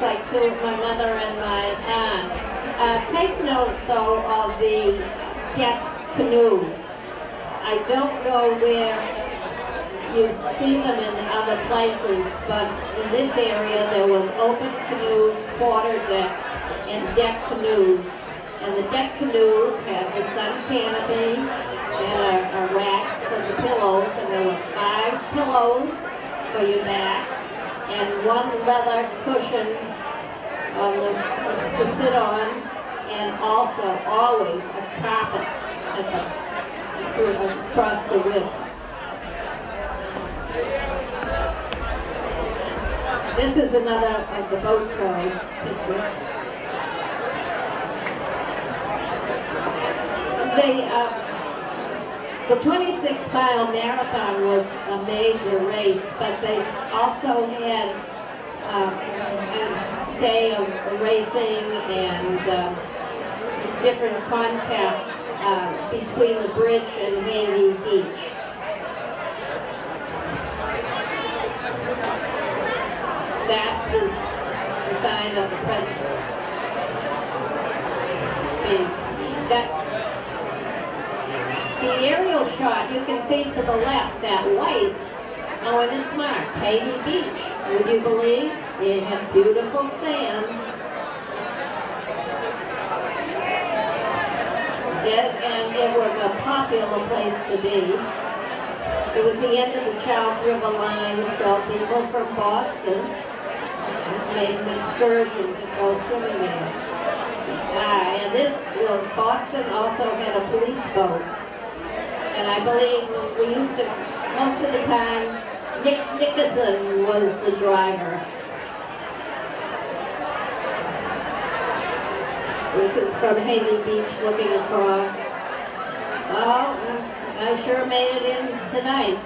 like my mother and my aunt. Take note, though, of the deck canoe. I don't know where you see them in other places, but in this area there was open canoes, quarter decks, and deck canoes. And the deck canoes had the sun canopy and a rack for the pillows, and there were 5 pillows for your back and 1 leather cushion to sit on, and also always a carpet across the width. This is another of the boat tow pictures. The 26-mile marathon was a major race, but they also had a day of racing and different contests between the bridge and Hayley Beach. That is the sign of the present beach. The aerial shot, you can see to the left, that white, and it's marked Hayley Beach. Would you believe? It had beautiful sand. And it was a popular place to be. It was the end of the Charles River line, so people from Boston made an excursion to go swimming there. And Boston also had a police boat. And I believe we used to, most of the time, Nick Nickerson was the driver. This is from Hayley Beach looking across. Oh, I sure made it in tonight.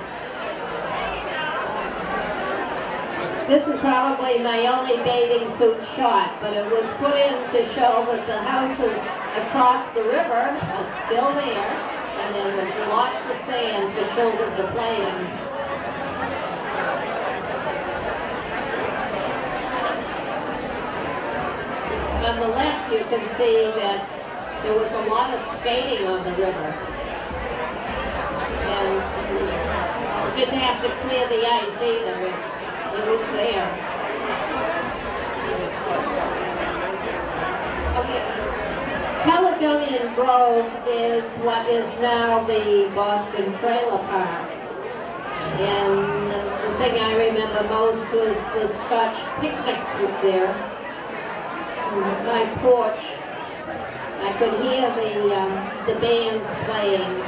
This is probably my only bathing suit shot, but it was put in to show that the houses across the river are still there, and there was lots of sand for children to play in. On the left, you can see that there was a lot of skating on the river. And you didn't have to clear the ice either. It was there. Okay. Caledonian Grove is what is now the Boston Trailer Park. And the thing I remember most was the Scotch picnics were there. My porch, I could hear the bands playing.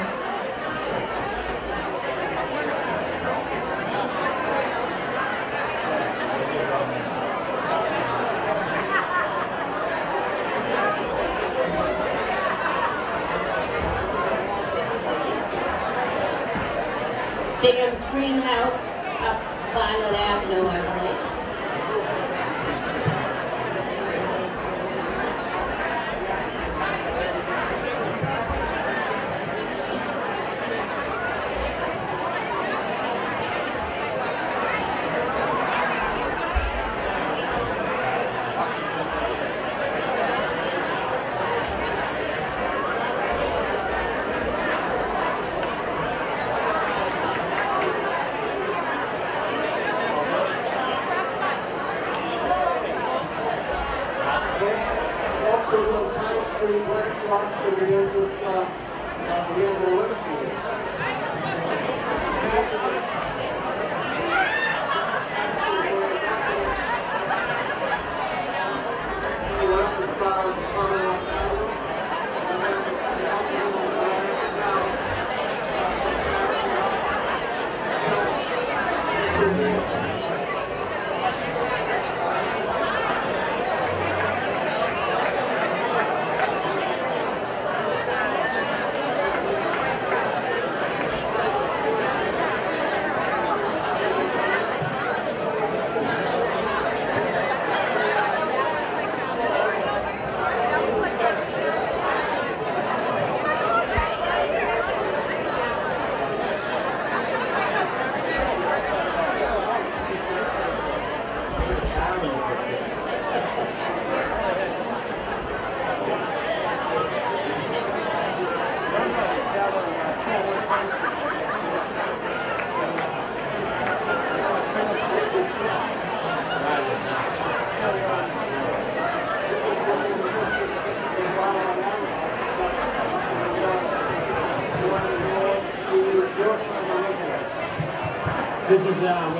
Bingham's Greenhouse up Violet Avenue, I believe.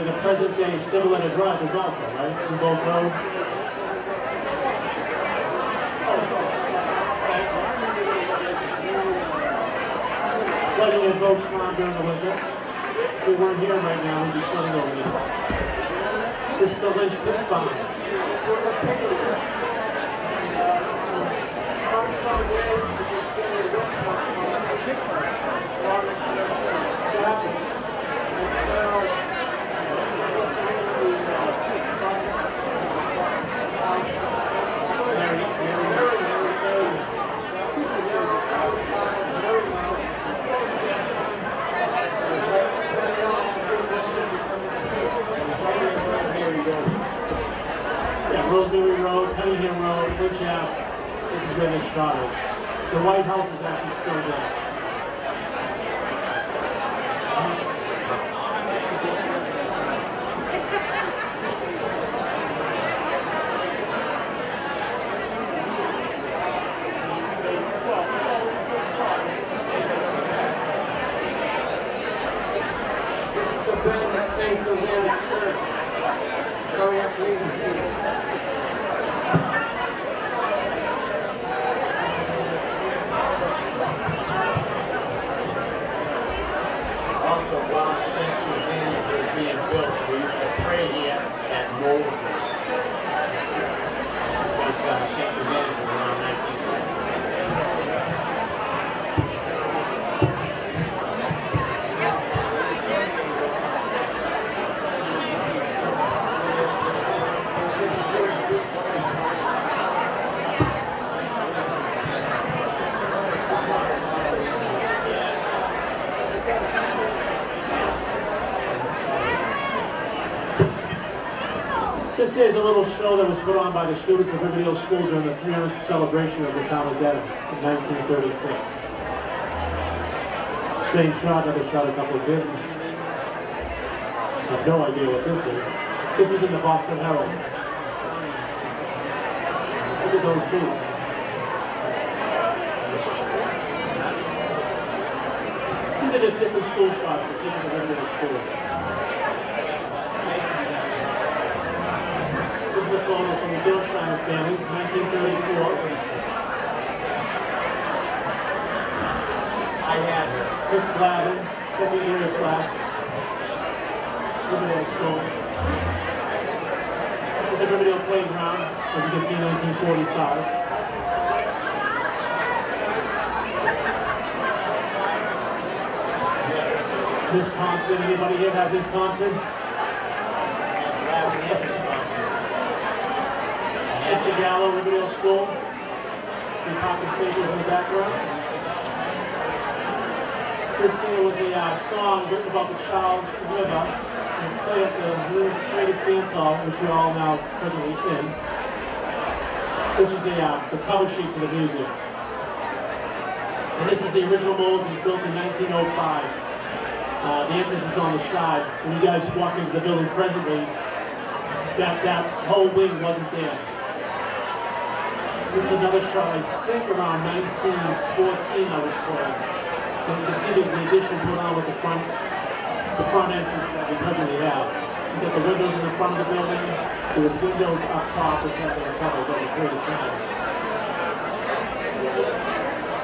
the present-day Stivaleta drivers also, right? In both roads. Sledding at Vokes Farm during the winter. If we weren't here right now, we'd be sledding over here. This is the Lynch Pit Farm. Roseberry Road, Cunningham Road, Lynch Ave. This is where this shot is. The White House is actually still there. This is a band that sings the Lamb's Church. Going up Legion Street. Also, while St. Suzanne's was being built, we used to pray here at Mosley. St. Suzanne's was around 1960. This is a little show that was put on by the students of Riverdale School during the 300th celebration of the town of Dedham in 1936. Same shot that I shot a couple of years ago. I have no idea what this is. This was in the Boston Herald. Look at those boots. These are just different school shots for kids in the Riverdale School. This is a photo from the Dilshire family, 1934. I had Miss Glavin, second year of class, Riverdale School. This is the Riverdale Playground, as you can see, 1945. Miss Thompson, anybody here have Miss Thompson? Mr. Gallo, Riverdale School. See Pocket Staples in the background. This singer was a song written about the Charles River. It was played at the world's greatest dance hall, which we're all now presently in. This was the cover sheet to the music. And this is the original mold. It was built in 1905. The entrance was on the side. When you guys walk into the building presently, that whole wing wasn't there. This is another shot, I think around 1914 I was told. As you can see, there's an addition put on with the front entrance that we presently have. You got the windows in the front of the building. There was windows up top, which hasn't been covered over a period of time.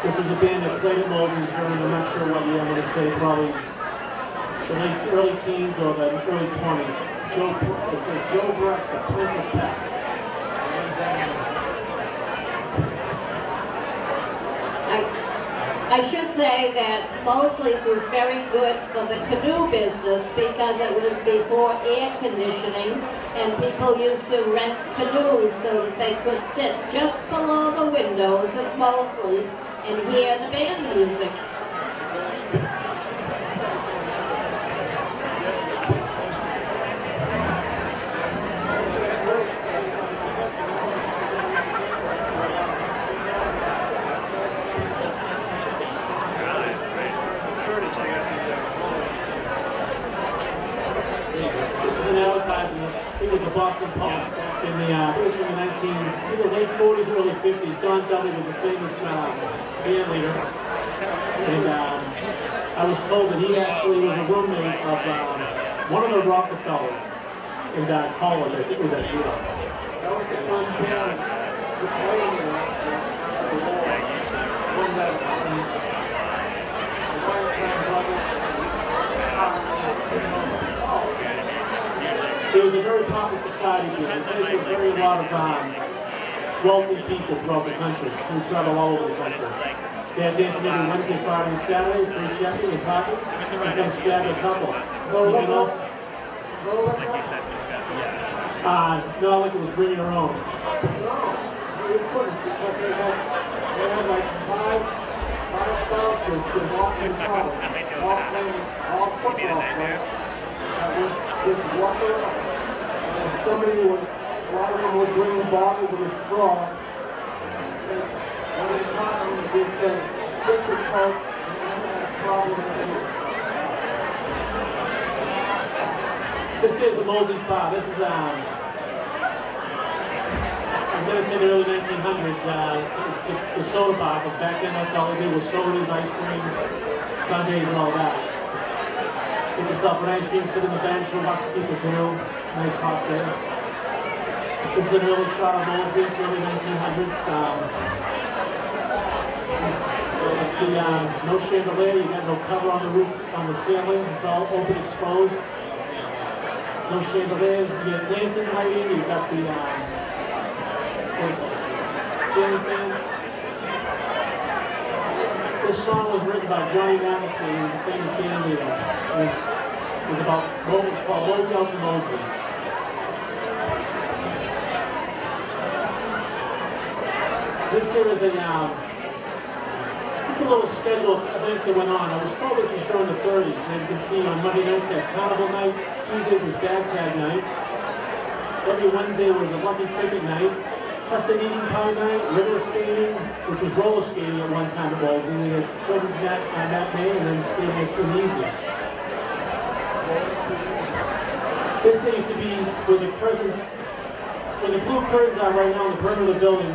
This is a band that played at Moses during, I'm not sure what year I'm going to say, probably the early teens or the early 20s. It says Joe Breck, the Prince of Peck. I should say that Mosley's was very good for the canoe business because it was before air conditioning and people used to rent canoes so that they could sit just below the windows of Mosley's and hear the band music. Boston Post back in the, it was from the late 40s, early 50s. Don Dudley was a famous band leader. And I was told that he actually was a roommate of one of the Rockefellers in college, I think it was at Yale. That was the first band to play in the war. One that the Weinstein brothers. It was a very popular society. It was made for a very lot of wealthy people throughout the country who travel all over the country. They had dancing every Wednesday, Friday, and Saturday, free checking and parking, and come stagger a couple. Anything else? No, like it was bring your own. No, you couldn't because they had like five bouncers in Boston College, all playing all football players. That would just walk around. And somebody would, a lot of them would bring the bottle with a straw. And when they caught them, they just said, "Get your coat," and then they had a problem with it. This is a Moses Bar. This is I'm going to say the early 1900s. It's the soda bar, because back then that's all they did was sodas, ice cream, sundaes, and all that. Get yourself an ice cream, sit on the bench, and watch the people canoe. Nice hot day. This is an early shot of Mosley's, early 1900s. It's the no chandelier. You got no cover on the roof, on the ceiling. It's all open, exposed. No chandeliers. You get lantern lighting. You've got the ceiling fans. This song was written by Johnny McEntee. He was a famous band leader. It was about what was called Mosey Out to Mosley's. This here is just a little schedule of events that went on. I was told this was during the 30s. As you can see, on Monday nights they had Carnival Night. Tuesdays was Bag Tag Night. Every Wednesday was a Lucky Ticket Night. Custard Eating Pie Night, river skating, which was roller skating at one time at Bowls, and then it's children's matinee, and then skating in the evening. This used to be where the blue curtains are right now on the perimeter of the building.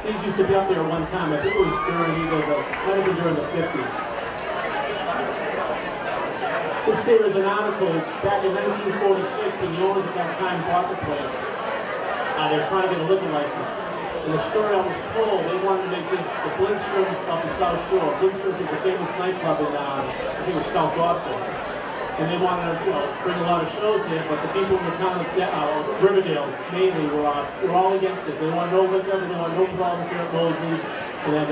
These used to be up there at one time. I think it was during might have been during the 50s. This here is an article back in 1946 when the owners at that time bought the place. They were trying to get a liquor license. And the story I was told, they wanted to make this the Blindstrom's of the South Shore. Blindstrom's was a famous nightclub in, I think it was South Boston. And they wanted to bring a lot of shows here, but the people in the town of Riverdale, mainly, were all against it. They wanted no liquor, they didn't want no problems here at Mosley's. And then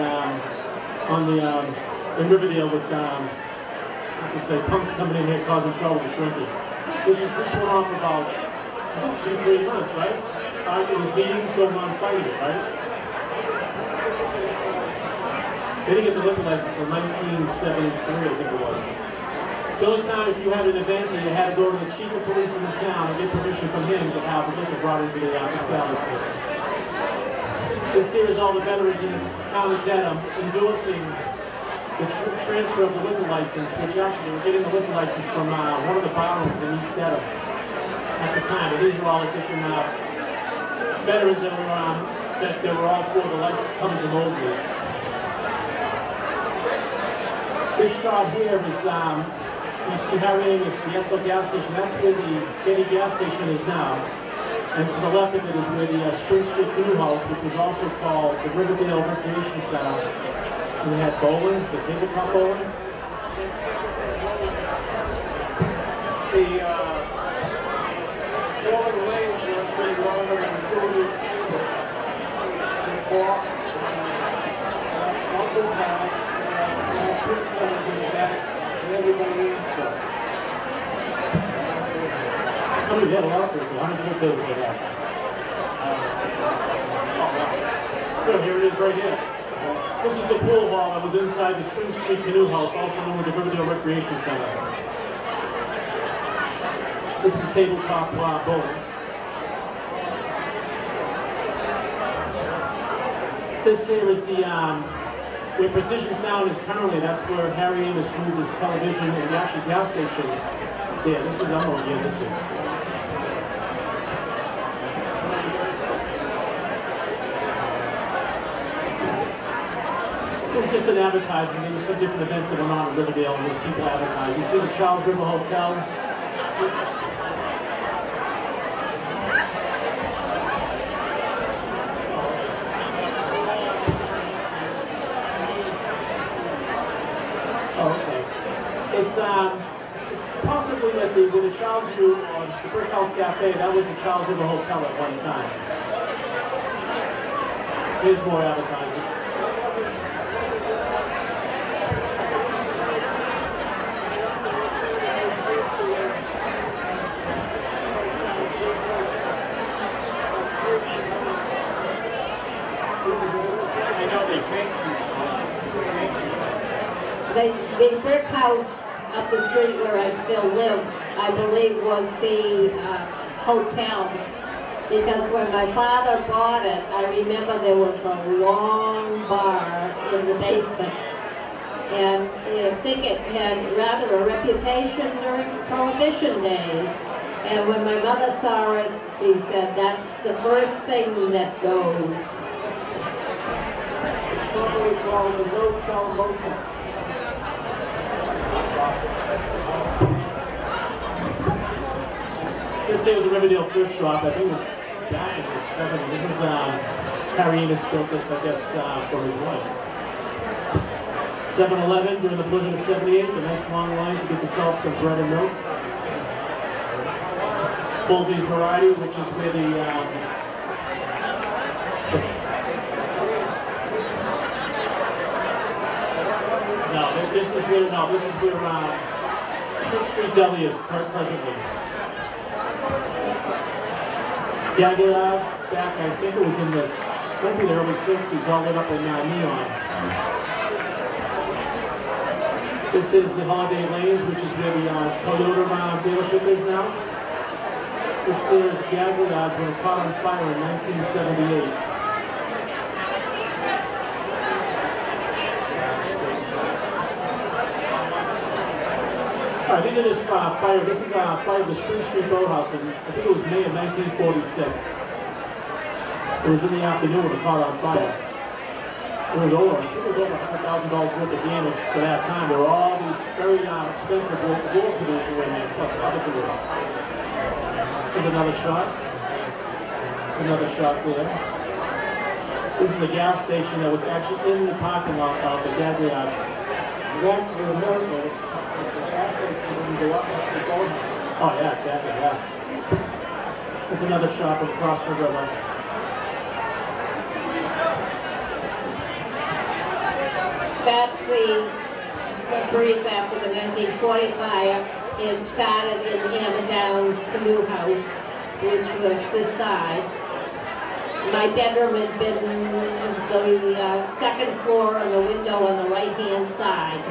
in Riverdale with, let's just say, punks coming in here causing trouble with drinking. This went on for about 2-3 months, right? It was meetings going on fighting it, right? They didn't get the liquor license until 1973, I think it was. The only time if you had an event here, you had to go to the chief of police in the town and get permission from him to have the liquor brought into the establishment. This here is all the veterans in the town of Dedham endorsing the transfer of the liquor license, which actually they were getting the liquor license from one of the barrooms in East Dedham at the time. And these are all the different veterans that were all for the license coming to Mosley's. This shot here is, you see Harry Amos, the Esso gas station. That's where the Getty gas station is now. And to the left of it is where the Spring Street Canoe House, which was also called the Riverdale Recreation Center. And we had bowling, the tabletop bowling. The falling lanes were pretty long and utilities table. They fought on the side, pit centers in the back, and everybody in front. How many had a lot of things? How many pool tables they have? Good, here it is right here. This is the pool hall that was inside the Spring Street Canoe House, also known as the Riverdale Recreation Center. This is the tabletop bowling. This here is the where Precision Sound is currently. That's where Harry Amos moved his television and the actual gas station. Yeah, this is, I don't know what year this is. This is just an advertisement. There was some different events that went on in Riverdale and those people advertised. You see the Charles River Hotel. with the Charles River, the Brick House Cafe, that was the Charles River Hotel at one time. Here's more advertisements. I know they changed The brick house up the street where I still live, I believe, was the hotel. Because when my father bought it, I remember there was a long bar in the basement. And I think it had rather a reputation during Prohibition days. And when my mother saw it, she said, that's the first thing that goes. It's probably called the No-Tell Motel. This day was a Riverdale thrift shop. I think it was back in the 70s. This is Harry Amos built this, I guess, for his wife. 7-Eleven during the blizzard of '78. The nice long lines to get yourself some bread and milk. Bolby's Variety, which is where the this is where Fifth Street Deli is presently. Gagliards, back, I think it was in the maybe the early '60s, all lit up in neon. This is the Holiday Lanes, which is where the Toyota dealership is now. This is Gagliards when it caught on fire in 1978. All right, these are this fire. This is fire of the Spring Street Boathouse, and I think it was May of 1946. It was in the afternoon when it caught on fire. It was over $100,000 worth of damage for that time. There were all these very expensive war canoes were in there, plus other canoes. There's another shot. Another shot there. This is a gas station that was actually in the parking lot of the Gagliards. Actually, in America, the gas station wouldn't go up the boathouse. Oh yeah, exactly, yeah. That's another shop across the river. That's the bridge after the 1940 fire. It started in Hammer Down's canoe house, which was this side. My bedroom had been the second floor and the window on the right-hand side.